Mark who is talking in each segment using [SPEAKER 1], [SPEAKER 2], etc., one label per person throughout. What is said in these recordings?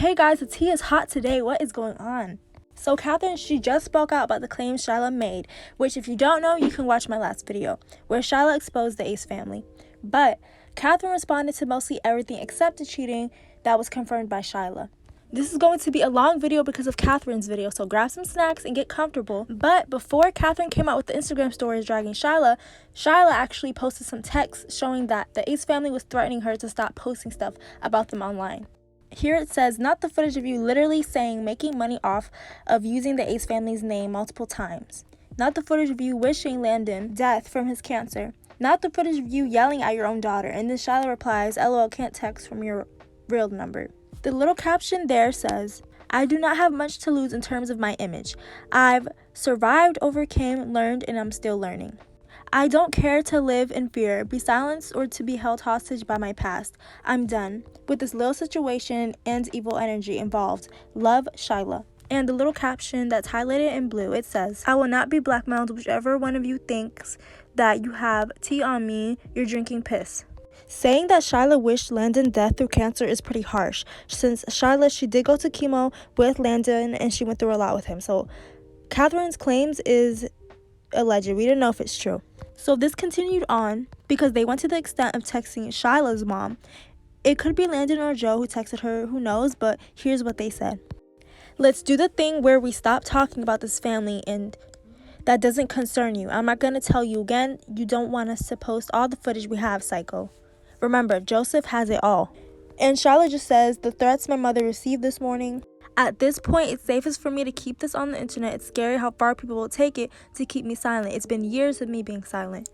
[SPEAKER 1] Hey guys, the tea is hot today. What is going on? So Catherine, she just spoke out about the claims Shyla made, which if you don't know, you can watch my last video, where Shyla exposed the Ace family. But Catherine responded to mostly everything except the cheating that was confirmed by Shyla. This is going to be a long video because of Catherine's video, so grab some snacks and get comfortable. But before Catherine came out with the Instagram stories dragging Shyla actually posted some texts showing that the Ace family was threatening her to stop posting stuff about them online. Here it says, not the footage of you literally saying making money off of using the Ace family's name multiple times. Not the footage of you wishing Landon death from his cancer. Not the footage of you yelling at your own daughter. And then Shyla replies, LOL, can't text from your real number. The little caption there says, I do not have much to lose in terms of my image. I've survived, overcame, learned, and I'm still learning. I don't care to live in fear, be silenced, or to be held hostage by my past. I'm done with this little situation and evil energy involved. Love, Shyla. And the little caption that's highlighted in blue, it says, I will not be blackmailed. Whichever one of you thinks that you have tea on me, you're drinking piss. Saying that Shyla wished Landon death through cancer is pretty harsh, since Shyla, she did go to chemo with Landon and she went through a lot with him. So Catherine's claims is alleged. We don't know if it's true. So this continued on because they went to the extent of texting Shyla's mom. It could be Landon or Joe who texted her, who knows, but here's what they said. Let's do the thing where we stop talking about this family and that doesn't concern you. I'm not going to tell you again. You don't want us to post all the footage we have, psycho. Remember, Joseph has it all. And Shyla just says, the threats my mother received this morning. At this point, it's safest for me to keep this on the internet. It's scary how far people will take it to keep me silent. It's been years of me being silent.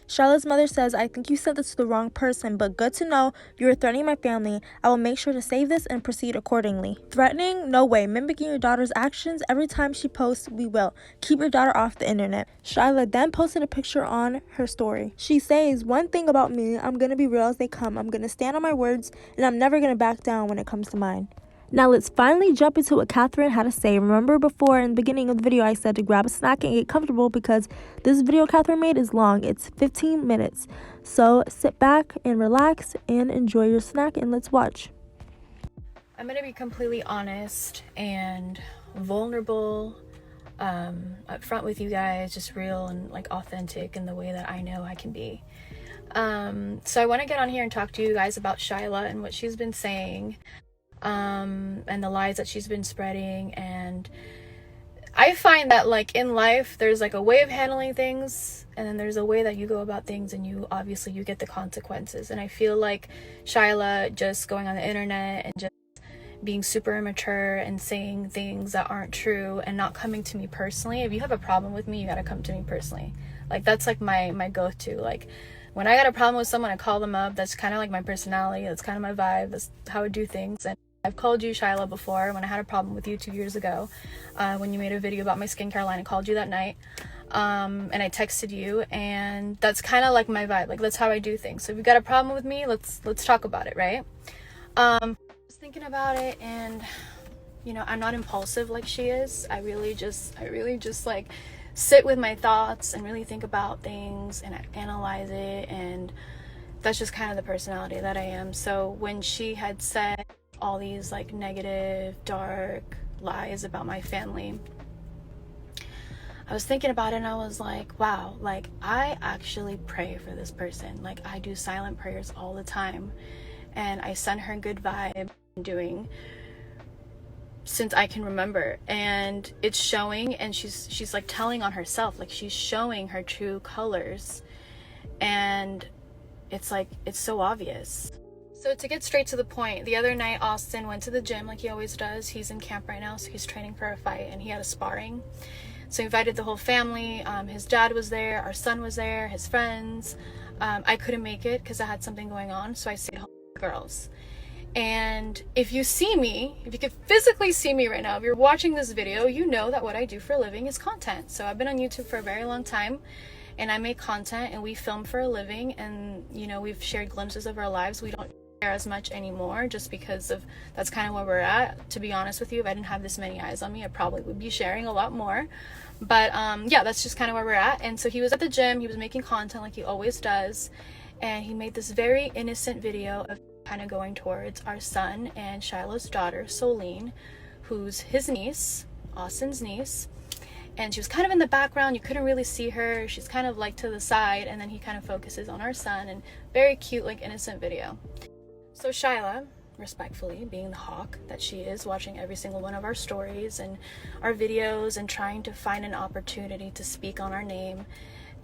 [SPEAKER 1] Shyla's mother says, I think you sent this to the wrong person, but good to know you are threatening my family. I will make sure to save this and proceed accordingly. Threatening? No way. Mimicking your daughter's actions every time she posts, we will. Keep your daughter off the internet. Shyla then posted a picture on her story. She says, one thing about me, I'm going to be real as they come. I'm going to stand on my words, and I'm never going to back down when it comes to mine. Now let's finally jump into what Catherine had to say. Remember before in the beginning of the video I said to grab a snack and get comfortable because this video Catherine made is long. It's 15 minutes. So sit back and relax and enjoy your snack and let's watch.
[SPEAKER 2] I'm going to be completely honest and vulnerable up front with you guys, just real and like authentic in the way that I know I can be. So I want to get on here and talk to you guys about Shyla and what she's been saying. And the lies that she's been spreading. And I find that like in life there's like a way of handling things and then there's a way that you go about things and you get the consequences. And I feel like Shyla just going on the internet and just being super immature and saying things that aren't true and not coming to me personally. If you have a problem with me, you gotta come to me personally. Like that's like my go-to. Like when I got a problem with someone, I call them up. That's kind of like my personality. That's kind of my vibe. That's how I do things. And I've called you, Shyla, before when I had a problem with you 2 years ago, when you made a video about my skincare line. I called you that night, and I texted you, and that's kind of like my vibe. Like that's how I do things. So if you got a problem with me, let's talk about it, right? I was thinking about it, and you know, I'm not impulsive like she is. I really just like sit with my thoughts and really think about things and I analyze it, and that's just kind of the personality that I am. So when she had said all these like negative, dark lies about my family, I was thinking about it and I was like, wow, like I actually pray for this person. Like I do silent prayers all the time and I send her good vibe doing since I can remember, and it's showing, and she's like telling on herself, like she's showing her true colors, and it's like it's so obvious. So to get straight to the point, the other night Austin went to the gym like he always does. He's in camp right now, so he's training for a fight, and he had a sparring. So he invited the whole family. His dad was there, our son was there, his friends. I couldn't make it because I had something going on, so I stayed home with the girls. And if you see me, if you could physically see me right now, if you're watching this video, you know that what I do for a living is content. So I've been on YouTube for a very long time and I make content and we film for a living, and you know, we've shared glimpses of our lives. We don't share as much anymore just because of that's kind of where we're at. To be honest with you, if I didn't have this many eyes on me, I probably would be sharing a lot more. But yeah, that's just kind of where we're at. And so he was at the gym, he was making content like he always does, and he made this very innocent video of kind of going towards our son and Shyla's daughter, Solene, who's his niece, Austin's niece. And she was kind of in the background. You couldn't really see her. She's kind of like to the side, and then he kind of focuses on our son, and very cute, like innocent video. So Shyla, respectfully, being the hawk that she is, watching every single one of our stories and our videos and trying to find an opportunity to speak on our name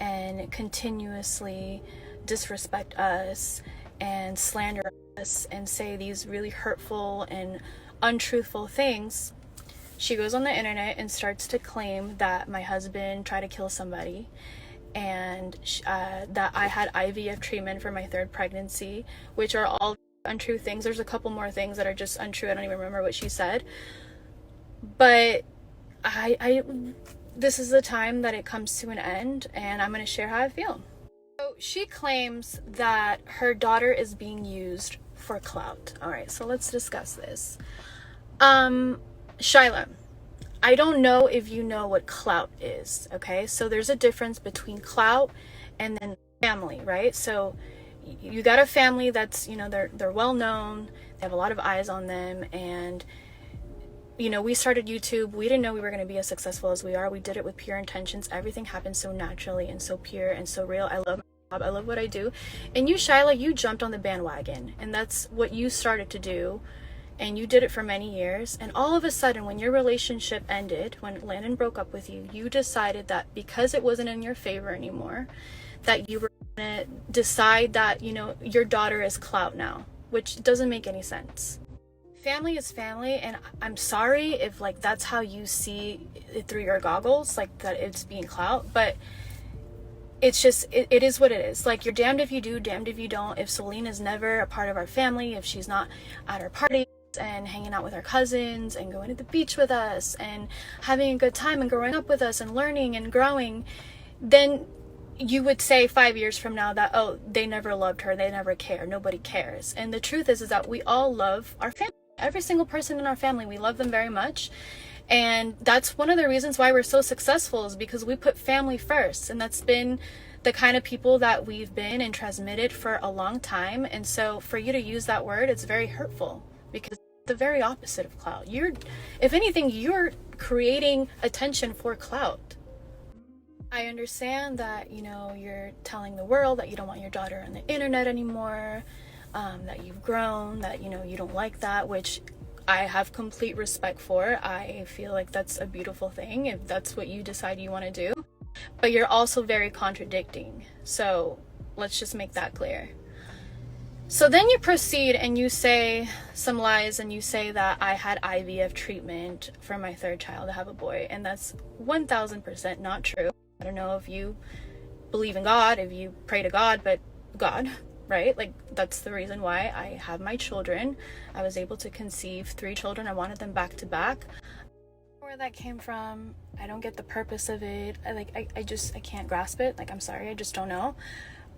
[SPEAKER 2] and continuously disrespect us and slander us and say these really hurtful and untruthful things, she goes on the internet and starts to claim that my husband tried to kill somebody, and that I had IVF treatment for my third pregnancy, which are all untrue things. There's a couple more things that are just untrue. I don't even remember what she said. But this is the time that it comes to an end, and I'm going to share how I feel. So she claims that her daughter is being used for clout. All right, so let's discuss this. Shyla, I don't know if you know what clout is, okay? So there's a difference between clout and then family, right? So you got a family that's, you know, they're well known, they have a lot of eyes on them, and you know, we started YouTube. We didn't know we were going to be as successful as we are. We did it with pure intentions. Everything happened so naturally and so pure and so real. I love my job. I love what I do. And you, Shyla, you jumped on the bandwagon, and that's what you started to do. And you did it for many years. And all of a sudden, when your relationship ended, when Landon broke up with you, you decided that because it wasn't in your favor anymore, that you were going to decide that, you know, your daughter is clout now, which doesn't make any sense. Family is family, and I'm sorry if like that's how you see it through your goggles, like that it's being clout, but it's just, it is what it is. Like, you're damned if you do, damned if you don't. If Solene is never a part of our family, if she's not at our parties and hanging out with our cousins and going to the beach with us and having a good time and growing up with us and learning and growing, then you would say 5 years from now that, oh, they never loved her, they never care, nobody cares. And the truth is that we all love our family. Every single person in our family, we love them very much. And that's one of the reasons why we're so successful, is because we put family first. And that's been the kind of people that we've been and transmitted for a long time. And so for you to use that word, it's very hurtful, because it's the very opposite of clout. If anything, you're creating attention for clout. I understand that, you know, you're telling the world that you don't want your daughter on the internet anymore, that you've grown, that, you know, you don't like that, which I have complete respect for. I feel like that's a beautiful thing if that's what you decide you want to do. But you're also very contradicting. So let's just make that clear. So then you proceed and you say some lies, and you say that I had IVF treatment for my third child to have a boy. And that's 1000% not true. I don't know if you believe in God, if you pray to God, but God, right? Like, that's the reason why I have my children. I was able to conceive 3 children. I wanted them back to back. Where that came from, I don't get the purpose of it. I can't grasp it. Like, I'm sorry, I just don't know.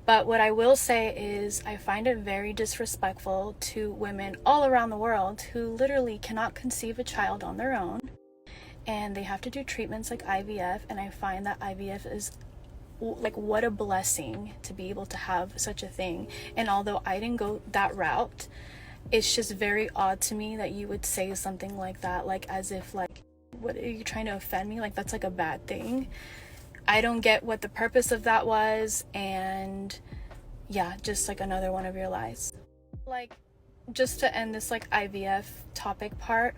[SPEAKER 2] But what I will say is I find it very disrespectful to women all around the world who literally cannot conceive a child on their own, and they have to do treatments like IVF. And I find that IVF is like, what a blessing to be able to have such a thing. And although I didn't go that route, it's just very odd to me that you would say something like that, like as if like, what, are you trying to offend me? Like, that's like a bad thing. I don't get what the purpose of that was. And yeah, just like another one of your lies. Like, just to end this like IVF topic part,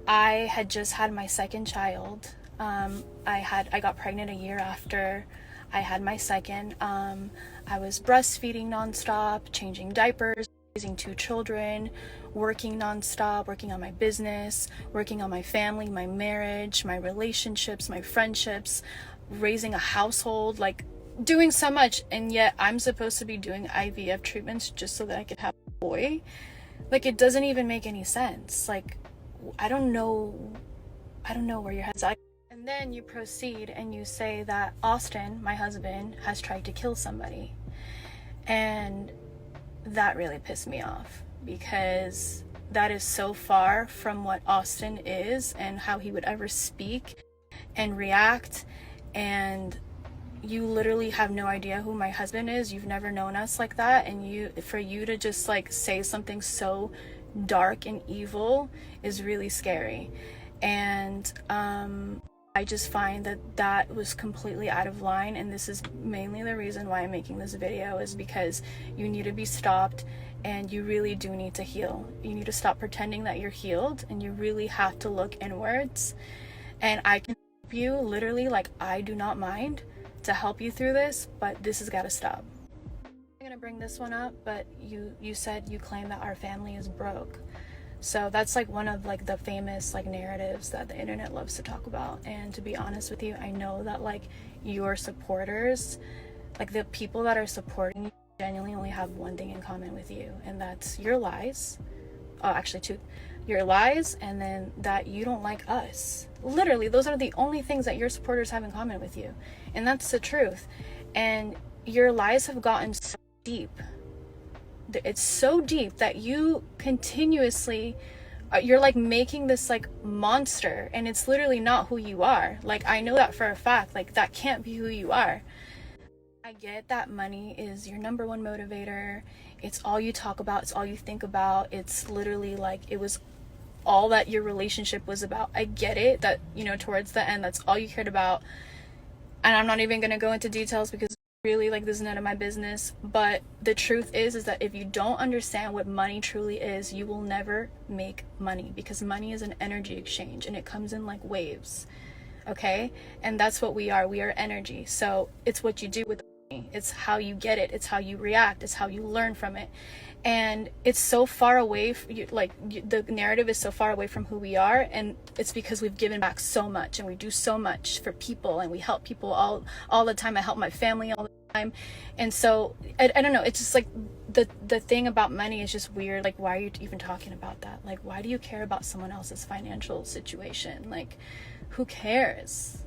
[SPEAKER 2] I had just had my second child. I got pregnant a year after I had my second. I was breastfeeding nonstop, changing diapers, raising 2 children, working nonstop, working on my business, working on my family, my marriage, my relationships, my friendships, raising a household, like doing so much. And yet I'm supposed to be doing IVF treatments just so that I could have a boy. Like, it doesn't even make any sense. Like, I don't know where your head's at. And then you proceed and you say that Austin, my husband, has tried to kill somebody. And that really pissed me off, because that is so far from what Austin is and how he would ever speak and react. And you literally have no idea who my husband is. You've never known us like that, and for you to just like say something so dark and evil is really scary. And I just find that was completely out of line, and this is mainly the reason why I'm making this video, is because you need to be stopped, and you really do need to heal. You need to stop pretending that you're healed, and you really have to look inwards. And I can help you, literally, like, I do not mind to help you through this, but this has got to stop. I'm gonna bring this one up, but you said you claim that our family is broke. So that's like one of like the famous like narratives that the internet loves to talk about. And to be honest with you, I know that like your supporters, like the people that are supporting you, genuinely only have one thing in common with you, and that's your lies. Oh, actually two. Your lies, and then that you don't like us. Literally, those are the only things that your supporters have in common with you. And that's the truth. And your lies have gotten so deep. It's so deep that you continuously, you're like making this like monster, and it's literally not who you are. Like, I know that for a fact. Like, that can't be who you are. I get that money is your number one motivator. It's all you talk about. It's all you think about. It's literally like it was all that your relationship was about. I get it that, you know, towards the end, that's all you cared about. And I'm not even going to go into details because really, like, this is none of my business. But the truth is that if you don't understand what money truly is, you will never make money, because money is an energy exchange, and it comes in like waves. Okay? And that's what we are. We are energy. So it's what you do with money. It's how you get it. It's how you react. It's how you learn from it. And it's so far away, the narrative is so far away from who we are, and it's because we've given back so much, and we do so much for people, and we help people all the time. I help my family all the time. And so I don't know, it's just like the thing about money is just weird. Like, why are you even talking about that? Like, why do you care about someone else's financial situation? Like, who cares?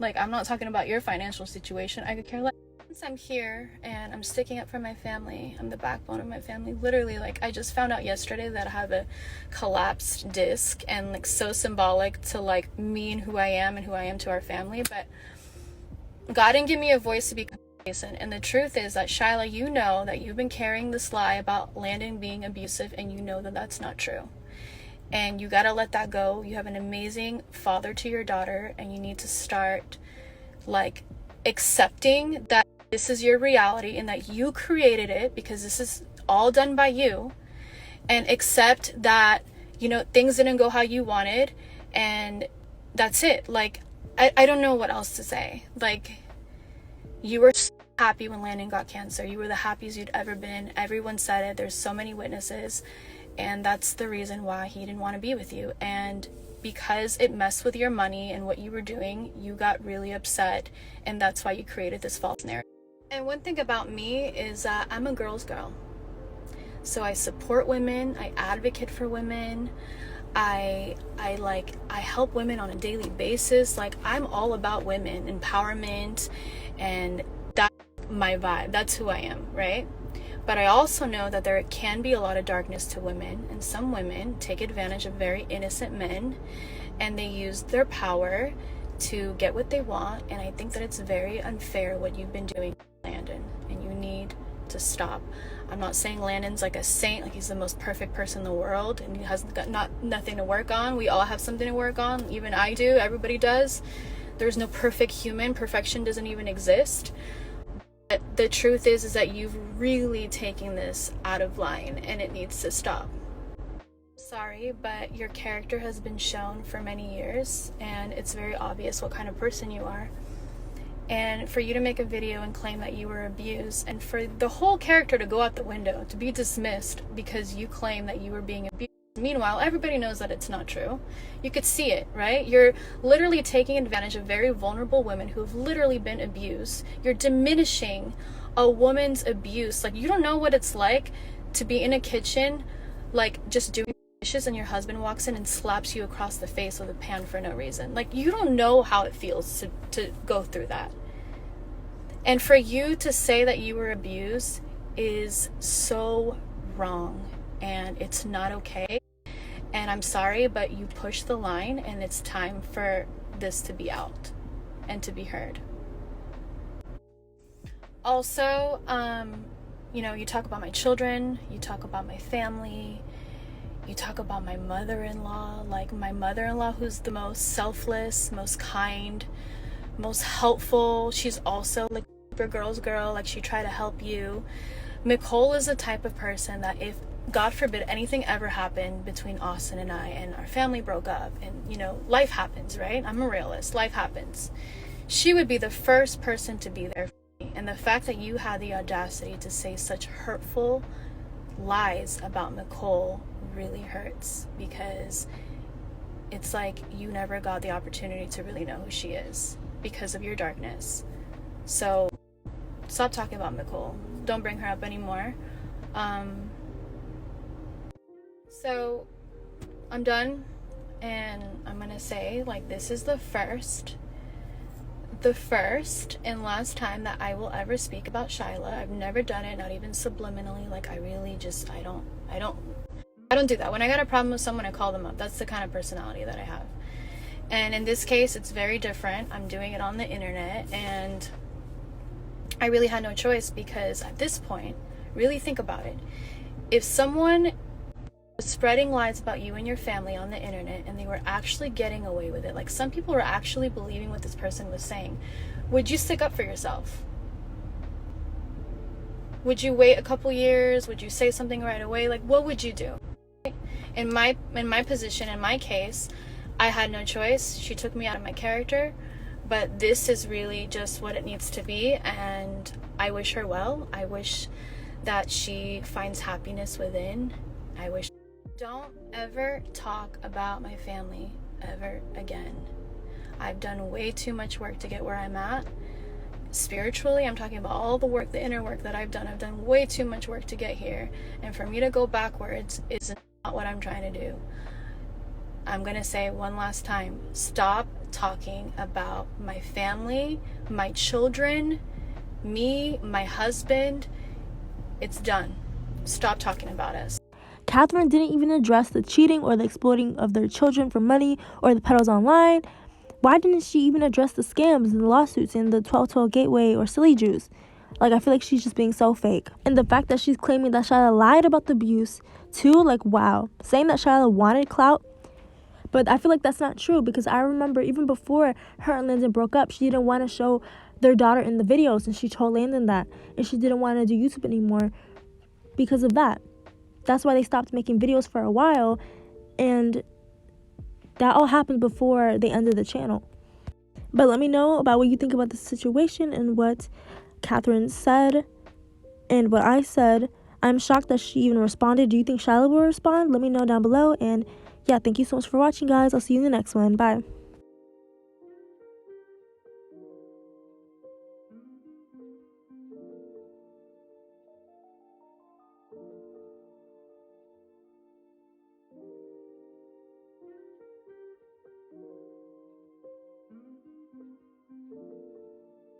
[SPEAKER 2] Like, I'm not talking about your financial situation. I could care less. Since I'm here and I'm sticking up for my family, I'm the backbone of my family. Literally, like, I just found out yesterday that I have a collapsed disc, and like so symbolic to like me and who I am to our family. But God didn't give me a voice to be complacent. And the truth is that, Shyla, you know that you've been carrying this lie about Landon being abusive, and you know that that's not true. And you gotta let that go. You have an amazing father to your daughter, and you need to start like accepting that this is your reality and that you created it, because this is all done by you. And accept that, you know, things didn't go how you wanted, and that's it. Like, I don't know what else to say. Like, you were so happy when Landon got cancer. You were the happiest you'd ever been. Everyone said it. There's so many witnesses. And that's the reason why he didn't want to be with you. And because it messed with your money and what you were doing, you got really upset. And that's why you created this false narrative. And one thing about me is that I'm a girl's girl. So I support women. I advocate for women. I help women on a daily basis. Like, I'm all about women empowerment, and that's my vibe. That's who I am, right? But I also know that there can be a lot of darkness to women, and some women take advantage of very innocent men, and they use their power to get what they want. And I think that it's very unfair what you've been doing, Landon, and you need to stop. I'm not saying Landon's like a saint, like he's the most perfect person in the world and he has got nothing to work on. We all have something to work on. Even I do. Everybody does. There's no perfect human. Perfection doesn't even exist. But the truth is that you've really taken this out of line, and it needs to stop. Sorry, but your character has been shown for many years, and it's very obvious what kind of person you are. And for you to make a video and claim that you were abused, and for the whole character to go out the window, to be dismissed because you claim that you were being abused. Meanwhile, everybody knows that it's not true. You could see it, right? You're literally taking advantage of very vulnerable women who have literally been abused. You're diminishing a woman's abuse. Like, you don't know what it's like to be in a kitchen, like, just doing dishes, and your husband walks in and slaps you across the face with a pan for no reason. Like, you don't know how it feels to go through that. And for you to say that you were abused is so wrong, and it's not okay. And I'm sorry, but you pushed the line, and it's time for this to be out and to be heard. Also, you know, you talk about my children, you talk about my family, you talk about my mother-in-law, like my mother-in-law who's the most selfless, most kind, most helpful. She's also like super girl's girl, like she tried to help you. Nicole is the type of person that if God forbid anything ever happened between Austin and I and our family broke up and, you know, life happens, right? I'm a realist. Life happens. She would be the first person to be there for me. And the fact that you had the audacity to say such hurtful lies about Nicole really hurts, because it's like you never got the opportunity to really know who she is because of your darkness. So stop talking about Nicole. Don't bring her up anymore. So I'm done, and I'm gonna say, like, this is the first and last time that I will ever speak about Shyla. I've never done it, not even subliminally. Like, I really just, I don't do that. When I got a problem with someone, I call them up. That's the kind of personality that I have. And in this case, it's very different. I'm doing it on the internet, and I really had no choice, because at this point, really think about it. If someone was spreading lies about you and your family on the internet and they were actually getting away with it, like some people were actually believing what this person was saying, would you stick up for yourself? Would you wait a couple years? Would you say something right away? Like, what would you do? In my position, in my case, I had no choice. She took me out of my character, but this is really just what it needs to be, and I wish her well. I wish that she finds happiness within. I wish. Don't ever talk about my family ever again. I've done way too much work to get where I'm at. Spiritually, I'm talking about all the work, the inner work that I've done way too much work to get here, and for me to go backwards is not what I'm trying to do. I'm gonna say one last time, stop talking about my family, my children, me, my husband. It's done. Stop talking about us.
[SPEAKER 1] Catherine didn't even address the cheating or the exploiting of their children for money or the pedos online. Why didn't she even address the scams and the lawsuits and the 1212 gateway or silly Jews? Like, I feel like she's just being so fake. And the fact that she's claiming that Shyla lied about the abuse too, like, wow. Saying that Shyla wanted clout, but I feel like that's not true, because I remember even before her and Landon broke up, she didn't want to show their daughter in the videos, and she told Landon that, and she didn't want to do YouTube anymore because of that. That's why they stopped making videos for a while, and that all happened before they ended the channel. But let me know about what you think about the situation and what Catherine said and what I said. I'm shocked that she even responded. Do you think Shyla will respond? Let me know down below. And yeah, thank you so much for watching, guys. I'll see you in the next one. Bye.